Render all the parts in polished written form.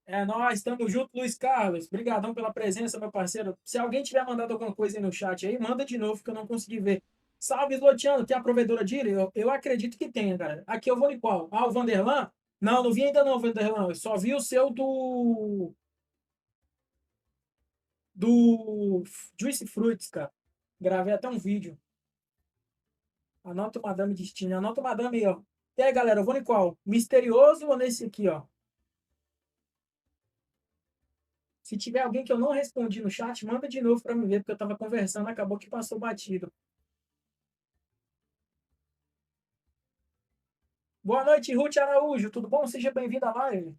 É nóis, estamos junto, Luiz Carlos. Obrigadão pela presença, meu parceiro. Se alguém tiver mandado alguma coisa aí no chat aí, manda de novo que eu não consegui ver. Salve, Slotiano, tem a provedora Dealer? Eu acredito que tenha, cara. Aqui eu vou em qual? Ah, o Vanderlan? Não, não vi ainda não, Vanderlan. Eu só vi o seu do Juicy Fruits, cara. Gravei até um vídeo. Anota o Madame Destino. Anota o Madame aí, ó. E aí, galera, eu vou em qual? Misterioso ou nesse aqui, ó? Se tiver alguém que eu não respondi no chat, manda de novo para me ver, porque eu tava conversando, acabou que passou batido. Boa noite, Ruth Araújo, tudo bom? Seja bem-vindo à live.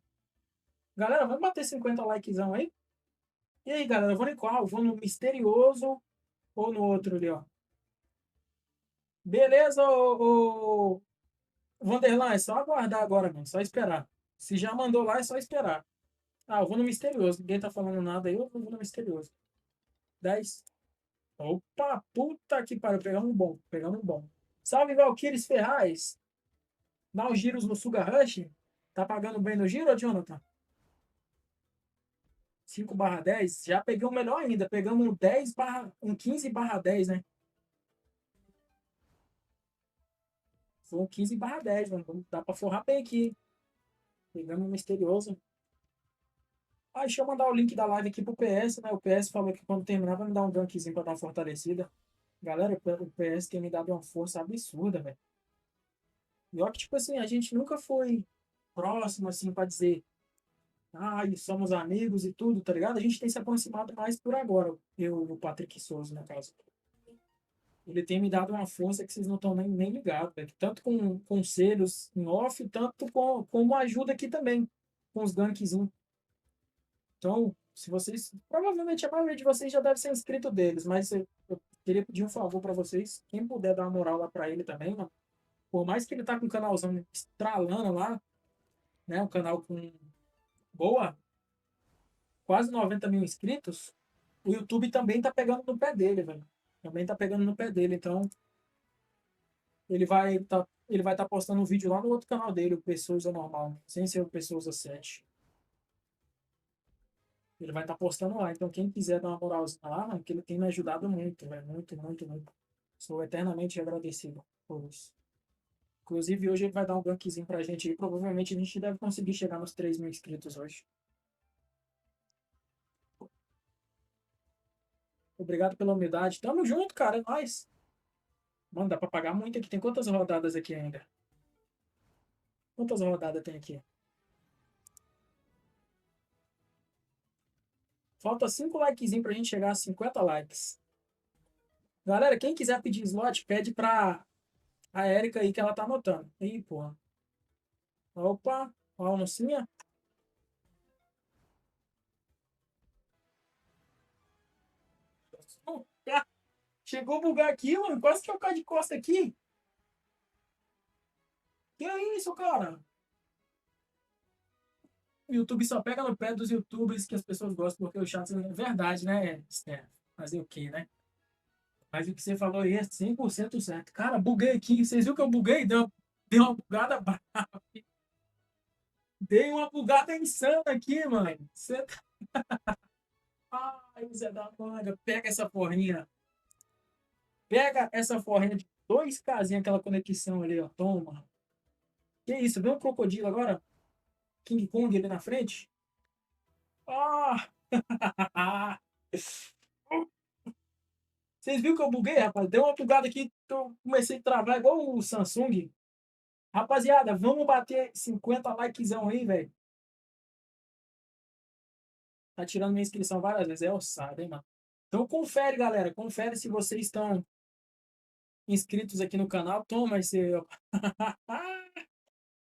Galera, vamos bater 50 likezão aí? E aí, galera, eu vou em qual? Vou no misterioso ou no outro ali, ó? Beleza, ô Vanderlan, é só aguardar agora, mano, só esperar. Se já mandou lá, é só esperar. Ah, eu vou no misterioso, ninguém tá falando nada aí, eu vou no misterioso. 10. Opa, puta que pariu, pegamos um bom, pegamos um bom. Salve, Valkyries Ferraz. Dá uns giros no Sugar Rush. Tá pagando bem no giro, Jonathan? 5/10. Já peguei um melhor ainda. Pegamos um 10 barra, um 15/10, né? Foi um 15/10, mano. Dá pra forrar bem aqui. Pegamos um misterioso. Ah, deixa eu mandar o link da live aqui pro PS, né? O PS falou que quando terminar vai me dar um gankzinho pra dar uma fortalecida. Galera, o PS tem me dado uma força absurda, velho. E olha que, tipo assim, a gente nunca foi próximo, assim, pra dizer, ah, somos amigos e tudo, tá ligado? A gente tem se aproximado mais por agora. Eu, o Patrick Souza, no caso. Ele tem me dado uma força que vocês não estão nem ligados, velho. Tanto com conselhos em off, tanto como ajuda aqui também, com os gankzinhos. Então, se vocês. Provavelmente a maioria de vocês já deve ser inscrito deles, mas eu queria pedir um favor para vocês. Quem puder dar uma moral lá para ele também, mano. Por mais que ele tá com um canalzão estralando lá, né? Um canal com boa, quase 90 mil inscritos, o YouTube também tá pegando no pé dele, velho. Também tá pegando no pé dele. Então, ele vai estar postando um vídeo lá no outro canal dele, o Pessoas Normal, sem ser o Pessoas 7. Ele vai estar postando lá. Então, quem quiser dar uma moralzinha lá, mano, que ele tem me ajudado muito, velho. Muito, muito, muito. Sou eternamente agradecido por isso. Inclusive, hoje ele vai dar um gankzinho pra gente aí. Provavelmente a gente deve conseguir chegar nos 3 mil inscritos hoje. Obrigado pela humildade. Tamo junto, cara. É nóis. Mano, dá pra pagar muito aqui. Tem quantas rodadas aqui ainda? Quantas rodadas tem aqui? Falta 5 likezinhos pra gente chegar a 50 likes. Galera, quem quiser pedir slot, pede pra a Érica aí que ela tá anotando. Ih, porra. Opa, ó a oncinha. Ah, chegou a bugar aqui, mano. Quase que eu caio de costa aqui. Que é isso, cara? O YouTube só pega no pé dos YouTubers que as pessoas gostam, porque o chat é verdade, né, Steph? Fazer o quê, né? Mas o que você falou aí é 100% certo. Cara, buguei aqui. Vocês viram que eu buguei? Deu uma bugada brava. Dei uma bugada insana aqui, mano. Você tá... Ai, Zé da manga. Pega essa forrinha. Pega essa forrinha de 2Kzinha, aquela conexão ali, ó. Toma. Que isso? Vê um crocodilo agora? King Kong ali na frente? Ah! Vocês viram que eu buguei, rapaz? Deu uma bugada aqui, eu comecei a travar igual o Samsung. Rapaziada, vamos bater 50 likezão aí, velho. Tá tirando minha inscrição várias vezes. É ossada, hein, mano? Então confere, galera. Confere se vocês estão inscritos aqui no canal. Toma esse.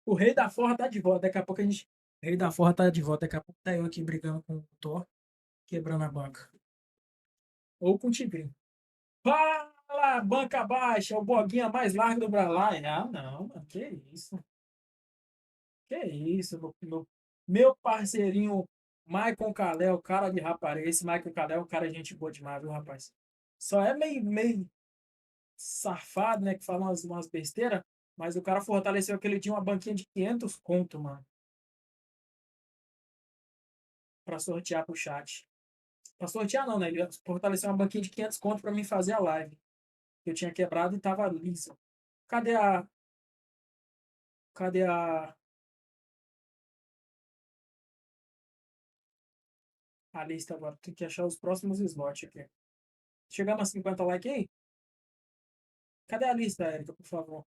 O Rei da Forra tá de volta. Daqui a pouco a gente. O Rei da Forra tá de volta. Daqui a pouco tá eu aqui brigando com o Thor, quebrando a banca. Ou com o Tigrinho. Fala, banca baixa, o boguinha mais largo do Brasil. Ah, não, mano. Que isso? Que isso, meu parceirinho Michael Kalel, cara de rapariga. Esse Michael Kalel é um cara de gente boa demais, viu, rapaz? Só é meio safado, né? Que fala umas besteiras, mas o cara fortaleceu aquele dia uma banquinha de 500 conto, mano. pra sortear pro chat. Pra sortear não, né? Ele fortaleceu uma banquinha de 500 conto pra mim fazer a live. Eu tinha quebrado e tava lisa. Cadê a... Cadê a lista agora? Tem que achar os próximos slots aqui. Chegamos a 50 likes aí? Cadê a lista, Érica, por favor?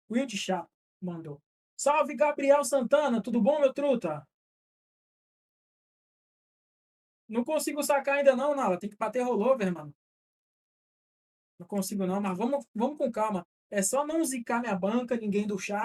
Wild Chá mandou. Salve, Gabriel Santana. Tudo bom, meu truta? Não consigo sacar ainda não, Nala. Tem que bater rollover, mano. Não consigo não, mas vamos com calma. É só não zicar minha banca, ninguém do chat.